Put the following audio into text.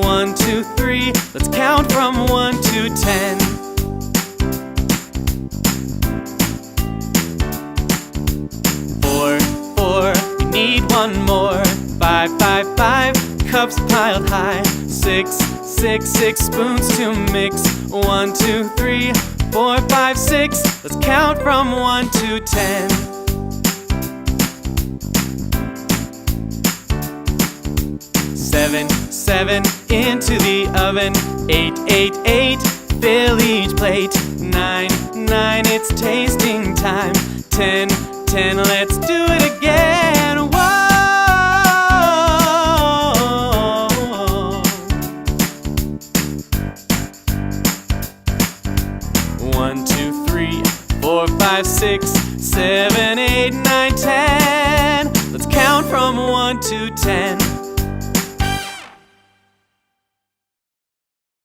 1, 2, 3. Let's count from 1 to 10. 4, 4. We need one more. 5, 5, 5. Cups piled high. 6, 6, 6 spoons to mix. 1, 2, 3, 4, 5, 6. Let's count from 1 to 10. 7, 7 into the oven. 8, 8, 8. Fill each plate. 9, 9. It's tasting time. 10, 10. Let's do it again. Whoa. 1, 2, 3, 4, 5, 6, 7, 8, 9, 10. Let's count from 1 to 10.